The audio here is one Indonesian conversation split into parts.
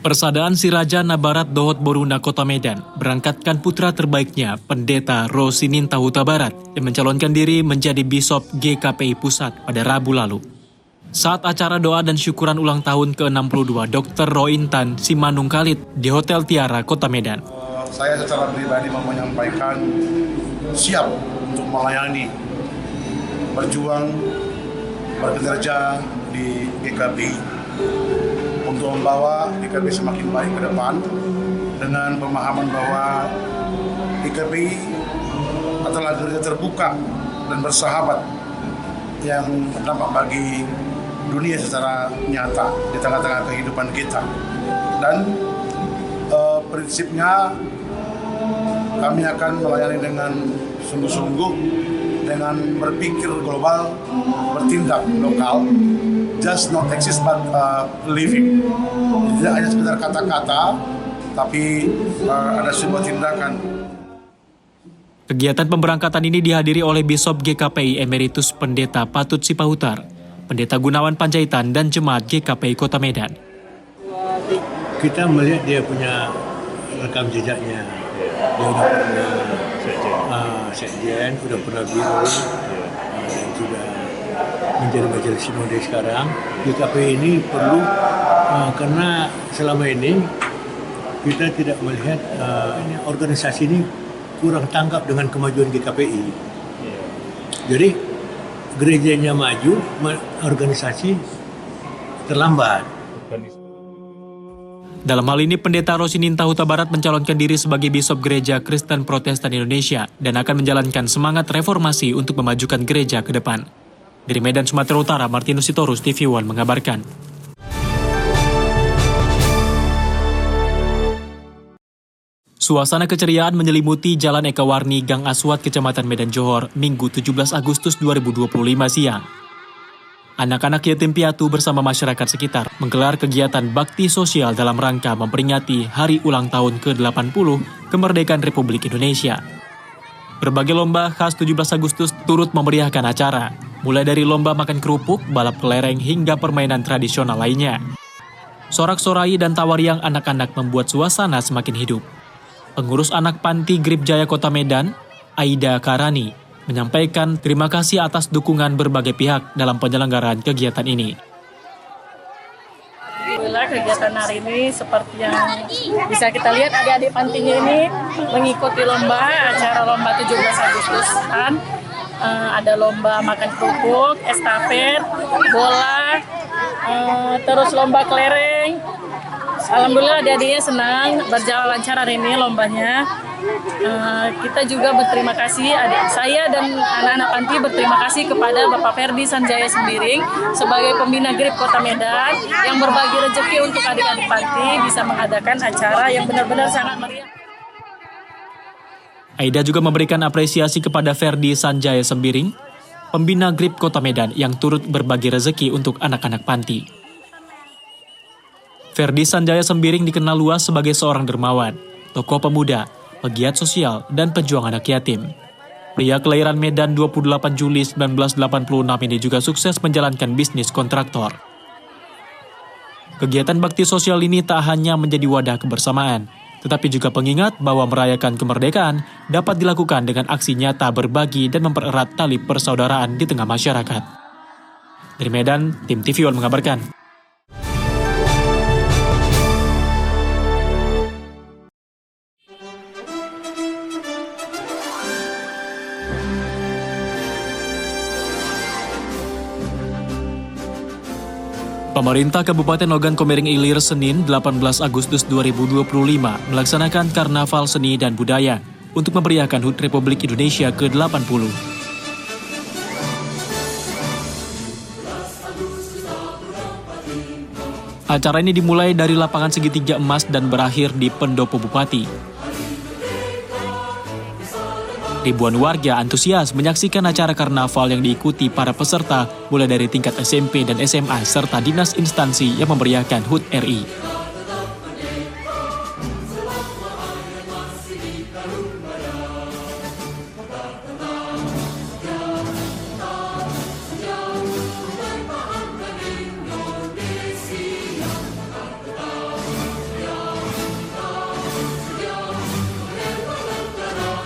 Persaudaraan Sirajana Barat Dohot Boruna Kota Medan berangkatkan putra terbaiknya, Pendeta Rosininta Huta Barat, yang mencalonkan diri menjadi Bisop GKPI Pusat pada Rabu lalu. Saat acara doa dan syukuran ulang tahun ke-62 Dr. Rointan Simanung Khalid di Hotel Tiara, Kota Medan. Saya secara pribadi mau menyampaikan siap untuk melayani, berjuang, bekerja di GKPI untuk membawa GKPI semakin baik ke depan dengan pemahaman bahwa GKPI adalah gereja terbuka dan bersahabat yang berdampak bagi dunia secara nyata di tengah-tengah kehidupan kita. Dan prinsipnya kami akan melayani dengan sungguh-sungguh, dengan berpikir global, bertindak lokal, just not exist but living. Tidak hanya sekedar kata-kata, tapi ada sebuah tindakan. Kegiatan pemberangkatan ini dihadiri oleh Bisop GKPI Emeritus Pendeta Patut Sipahutar, Pendeta Gunawan Panjaitan, dan Jemaat GKPI Kota Medan. Kita melihat dia punya rekam jejaknya. Dia sudah pernah sekjen, sudah pernah biro, dan sudah menjadi majelis sinode sekarang. GKPI ini perlu karena selama ini kita tidak melihat organisasi ini kurang tangkap dengan kemajuan GKPI. Jadi gerejanya maju, organisasi terlambat. Dalam hal ini, Pendeta Rosininta Huta Barat mencalonkan diri sebagai Bisop Gereja Kristen Protestan Indonesia dan akan menjalankan semangat reformasi untuk memajukan gereja ke depan. Dari Medan, Sumatera Utara, Martinus Sitorus, TV One mengabarkan. Suasana keceriaan menyelimuti Jalan Eka Warni, Gang Aswat, Kecamatan Medan Johor, Minggu 17 Agustus 2025 siang. Anak-anak yatim piatu bersama masyarakat sekitar menggelar kegiatan bakti sosial dalam rangka memperingati Hari Ulang Tahun ke-80 Kemerdekaan Republik Indonesia. Berbagai lomba khas 17 Agustus turut memeriahkan acara, mulai dari lomba makan kerupuk, balap kelereng, hingga permainan tradisional lainnya. Sorak-sorai dan tawariang anak-anak membuat suasana semakin hidup. Pengurus anak panti Grip Jaya Kota Medan, Aida Karani, menyampaikan terima kasih atas dukungan berbagai pihak dalam penyelenggaraan kegiatan ini. Alhamdulillah, kegiatan hari ini seperti yang bisa kita lihat, adik-adik pantinya ini mengikuti acara lomba 17 Agustusan. Ada lomba makan kerupuk, estafet, bola, terus lomba kelereng. Alhamdulillah adik-adiknya senang, berjalan lancar hari ini lombanya. Kita juga berterima kasih, adik saya dan anak-anak panti berterima kasih kepada Bapak Ferdi Sanjaya Sembiring sebagai pembina GRIP Kota Medan yang berbagi rezeki untuk adik-adik panti bisa mengadakan acara yang benar-benar sangat meriah. Aida juga memberikan apresiasi kepada Ferdi Sanjaya Sembiring, pembina GRIP Kota Medan yang turut berbagi rezeki untuk anak-anak panti. Ferdi Sanjaya Sembiring dikenal luas sebagai seorang dermawan, tokoh pemuda, pegiat sosial, dan pejuang anak yatim. Pria kelahiran Medan 28 Juli 1986 ini juga sukses menjalankan bisnis kontraktor. Kegiatan bakti sosial ini tak hanya menjadi wadah kebersamaan, tetapi juga pengingat bahwa merayakan kemerdekaan dapat dilakukan dengan aksi nyata berbagi dan mempererat tali persaudaraan di tengah masyarakat. Dari Medan, tim TV One mengabarkan. Pemerintah Kabupaten Ogan Komering Ilir Senin 18 Agustus 2025 melaksanakan Karnaval Seni dan Budaya untuk memeriahkan HUT Republik Indonesia ke-80. Acara ini dimulai dari lapangan segitiga emas dan berakhir di Pendopo Bupati. Ribuan warga antusias menyaksikan acara karnaval yang diikuti para peserta mulai dari tingkat SMP dan SMA serta dinas instansi yang memeriahkan HUT RI.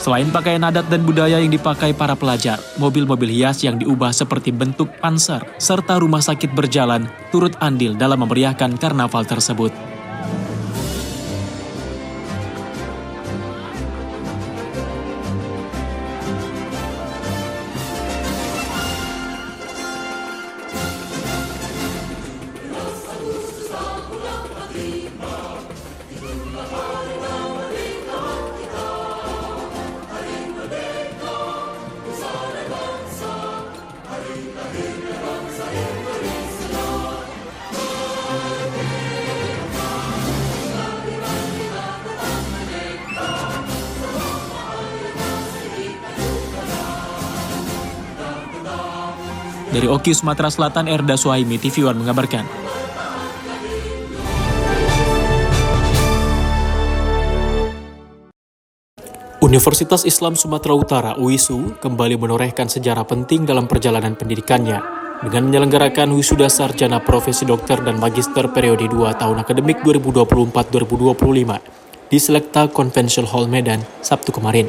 Selain pakaian adat dan budaya yang dipakai para pelajar, mobil-mobil hias yang diubah seperti bentuk panser, serta rumah sakit berjalan turut andil dalam memeriahkan karnaval tersebut. Dari Oki, Sumatera Selatan, Erda Suhaimi, TV One mengabarkan. Universitas Islam Sumatera Utara (UISU) kembali menorehkan sejarah penting dalam perjalanan pendidikannya dengan menyelenggarakan wisuda sarjana profesi dokter dan magister periode 2 tahun akademik 2024-2025 di Selekta Convention Hall Medan Sabtu kemarin.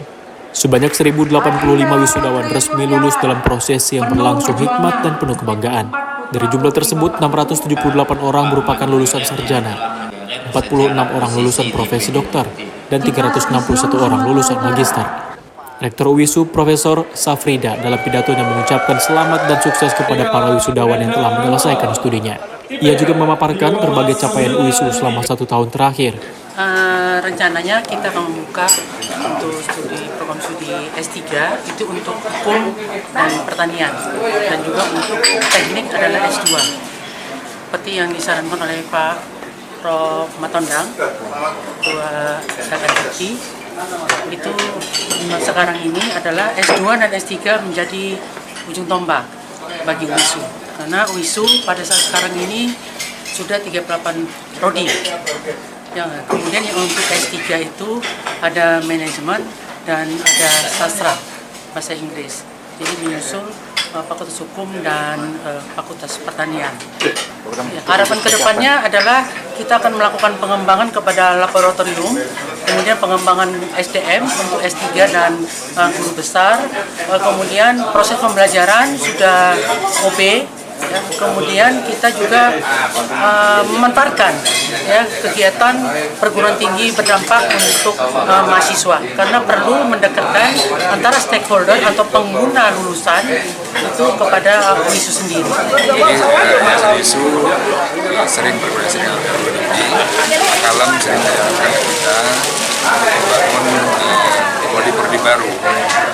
Sebanyak 1.085 wisudawan resmi lulus dalam prosesi yang berlangsung hikmat dan penuh kebanggaan. Dari jumlah tersebut, 678 orang merupakan lulusan sarjana, 46 orang lulusan profesi dokter, dan 361 orang lulusan magister. Rektor UISU Profesor Safrida dalam pidatonya mengucapkan selamat dan sukses kepada para wisudawan yang telah menyelesaikan studinya. Ia juga memaparkan berbagai capaian UISU selama 1 tahun terakhir. Rencananya kita akan membuka untuk program studi S3 itu untuk hukum dan pertanian, dan juga untuk teknik adalah S2. Seperti yang disarankan oleh Pak Prof. Matondang, Ketua KKNI, itu sekarang ini adalah S2 dan S3 menjadi ujung tombak bagi UISU. Karena UISU pada saat sekarang ini sudah 38 prodi. Kemudian yang untuk S3 itu ada manajemen dan ada sastra bahasa Inggris. Jadi menyusul Fakultas Hukum dan Fakultas Pertanian. Harapan kedepannya adalah kita akan melakukan pengembangan kepada laboratorium, kemudian pengembangan SDM untuk S3 dan guru besar, kemudian proses pembelajaran sudah OB. Ya, kemudian kita juga memanfaatkan kegiatan perguruan tinggi berdampak untuk mahasiswa, karena perlu mendekatkan antara stakeholder atau pengguna lulusan itu kepada UISU sendiri. Jadi UISU sering berkoordinasi dengan perguruan tinggi, Kalem sering menyarankan kita membangun prodi-prodi baru.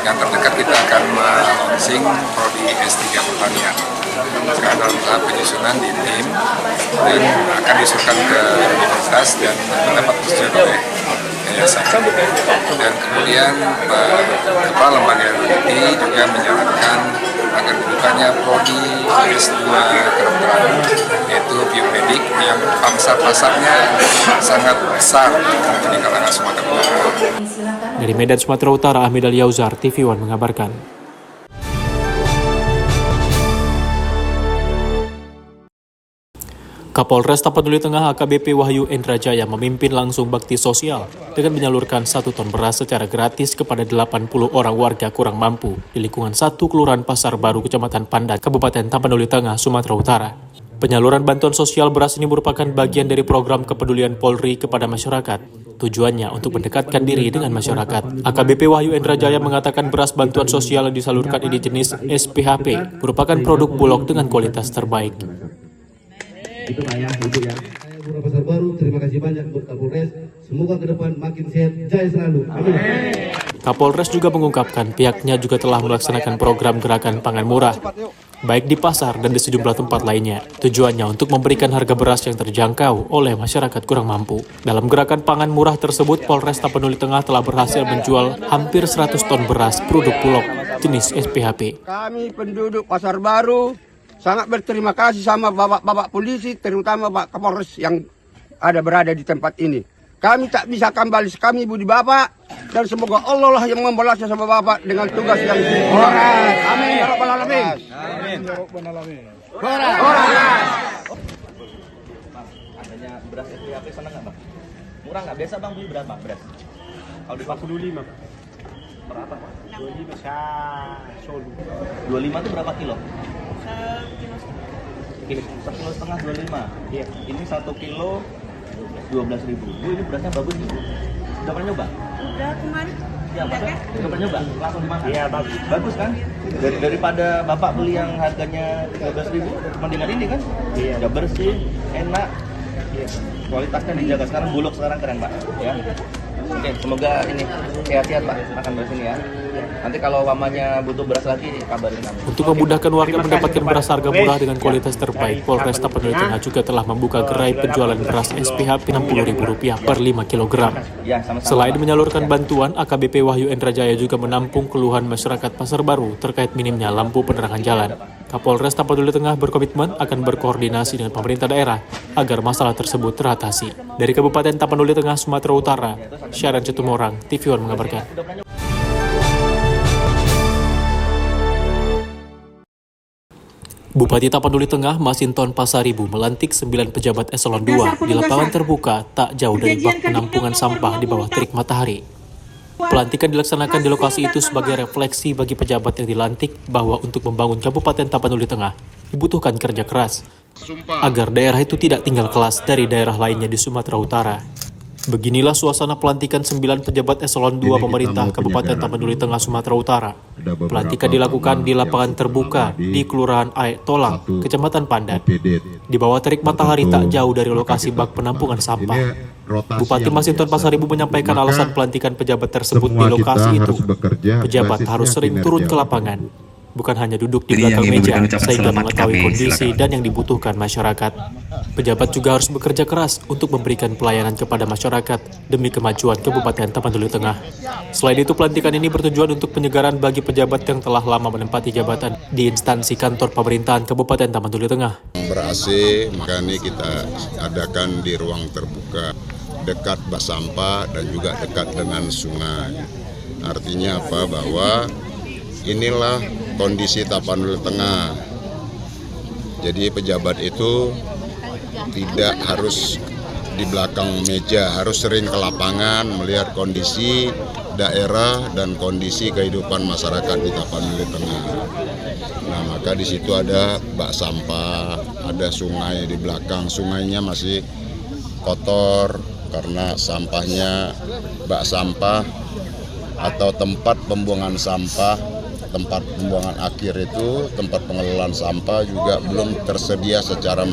Yang terdekat kita akan launching prodi S3 pertanian. Sekarang dalam tahap penyusunan di tim dan akan diusulkan ke universitas dan mendapat persetujuan oleh yayasan. Dan kemudian Kepala Lembaga Peneliti juga menyarankan agar dibukanya prodi S2 kedokteran, yaitu biomedik, yang pasarnya sangat besar di kalangan Sumatera Utara. Dari Medan, Sumatera Utara, Ahmid Al-Yauzar, TV One mengabarkan. Kapolres Tapanuli Tengah AKBP Wahyu Endrajaya memimpin langsung bakti sosial dengan menyalurkan 1 ton beras secara gratis kepada 80 orang warga kurang mampu di lingkungan 1 Kelurahan Pasar Baru, Kecamatan Pandan, Kabupaten Tapanuli Tengah, Sumatera Utara. Penyaluran bantuan sosial beras ini merupakan bagian dari program kepedulian Polri kepada masyarakat. Tujuannya untuk mendekatkan diri dengan masyarakat. AKBP Wahyu Endrajaya mengatakan beras bantuan sosial yang disalurkan ini jenis SPHP, merupakan produk Bulog dengan kualitas terbaik. Itu Pak ya, Ibu ya. Saya Lurah Pasar Baru, terima kasih banyak buat Kapolres. Semoga ke depan makin sehat, jaya selalu. Amin. Kapolres juga mengungkapkan pihaknya juga telah melaksanakan program gerakan pangan murah, baik di pasar dan di sejumlah tempat lainnya. Tujuannya untuk memberikan harga beras yang terjangkau oleh masyarakat kurang mampu. Dalam gerakan pangan murah tersebut, Polres Tapanuli Tengah telah berhasil menjual hampir 100 ton beras produk Bulog jenis SPHP. Kami penduduk Pasar Baru sangat berterima kasih sama bapak-bapak polisi, terutama Pak Kapolres yang berada di tempat ini. Kami tak bisa kembali kami budi bapak, dan semoga Allah lah yang membalasnya sama bapak dengan tugas yang amin ya rabbal alamin. Amin ya rabbal alamin. Adanya beras SPHP sana nggak bang? Murah nggak? Biasa bang beli berapa beras? Kalau di 45. Berapa Pak? 25 sa Solo. 25 itu berapa kilo? Kilo. 1,5 kilo 25. Iya. Ini 1 kilo 12.000. Bu, ini berasnya bagus nih, Bu. Udah pernah nyoba? Udah kemarin. Ya, Bapak udah pernah nyoba? Langsung dimakan? Iya, bagus. Bagus kan? Daripada Bapak beli yang harganya 13.000, cuma dengan ini kan? Iya. Udah bersih, enak, Iya. kualitasnya dijaga. Sekarang bulog sekarang keren, Pak. Ya. Oke, semoga ini sehat-sehat, Pak, makan beras ini ya. Nanti kalau mamanya butuh beras lagi, kabarin kami. Untuk memudahkan warga mendapatkan beras harga murah dengan kualitas terbaik, Polres Tapanuli Tengah juga telah membuka gerai penjualan beras SPH Rp60.000 per 5 kg. Ya, sama-sama. Selain Pak. menyalurkan bantuan, AKBP Wahyu Endrajaya juga menampung keluhan masyarakat Pasar Baru terkait minimnya lampu penerangan jalan. Kapolres Tapanuli Tengah berkomitmen akan berkoordinasi dengan pemerintah daerah agar masalah tersebut teratasi. Dari Kabupaten Tapanuli Tengah, Sumatera Utara, Syaran Cetumorang, TV One mengabarkan. Bupati Tapanuli Tengah, Masinton Pasaribu, melantik 9 pejabat eselon 2 di lapangan terbuka tak jauh dari bak penampungan sampah di bawah terik matahari. Pelantikan dilaksanakan di lokasi itu sebagai refleksi bagi pejabat yang dilantik bahwa untuk membangun Kabupaten Tapanuli Tengah dibutuhkan kerja keras agar daerah itu tidak tinggal kelas dari daerah lainnya di Sumatera Utara. Beginilah suasana pelantikan 9 pejabat eselon 2 pemerintah Kabupaten Tapanuli Tengah, Sumatera Utara. Pelantikan dilakukan di lapangan terbuka di Kelurahan Aek Tolang, Kecamatan Pandan. Di bawah terik matahari tak jauh dari lokasi bak penampungan sampah. Bupati Masinton Pasaribu menyampaikan alasan pelantikan pejabat tersebut di lokasi itu. Pejabat harus sering turun ke lapangan, bukan hanya duduk di belakang meja sehingga mengetahui kondisi dan yang dibutuhkan masyarakat. Pejabat juga harus bekerja keras untuk memberikan pelayanan kepada masyarakat demi kemajuan Kabupaten Tapanuli Tengah. Selain itu, pelantikan ini bertujuan untuk penyegaran bagi pejabat yang telah lama menempati jabatan di instansi kantor pemerintahan Kabupaten Tapanuli Tengah. Ber-AC, maka ini kita adakan di ruang terbuka dekat bak sampah dan juga dekat dengan sungai. Artinya apa? Bahwa inilah kondisi Tapanuli Tengah. Jadi pejabat itu tidak harus di belakang meja, harus sering ke lapangan melihat kondisi daerah dan kondisi kehidupan masyarakat di Tapanuli Tengah. Nah, maka di situ ada bak sampah, ada sungai di belakang. Sungainya masih kotor karena sampahnya bak sampah atau tempat pembuangan sampah, tempat pembuangan akhir itu, tempat pengelolaan sampah juga belum tersedia secara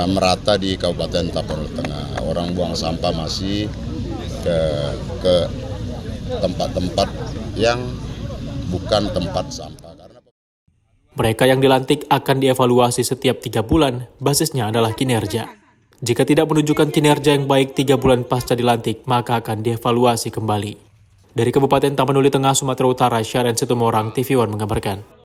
merata di Kabupaten Tapanuli Tengah. Orang buang sampah masih ke tempat-tempat yang bukan tempat sampah. Mereka yang dilantik akan dievaluasi setiap 3 bulan, basisnya adalah kinerja. Jika tidak menunjukkan kinerja yang baik 3 bulan pasca dilantik, maka akan dievaluasi kembali. Dari Kabupaten Tapanuli Tengah, Sumatera Utara, Syaran Cetumorang, TV One mengabarkan.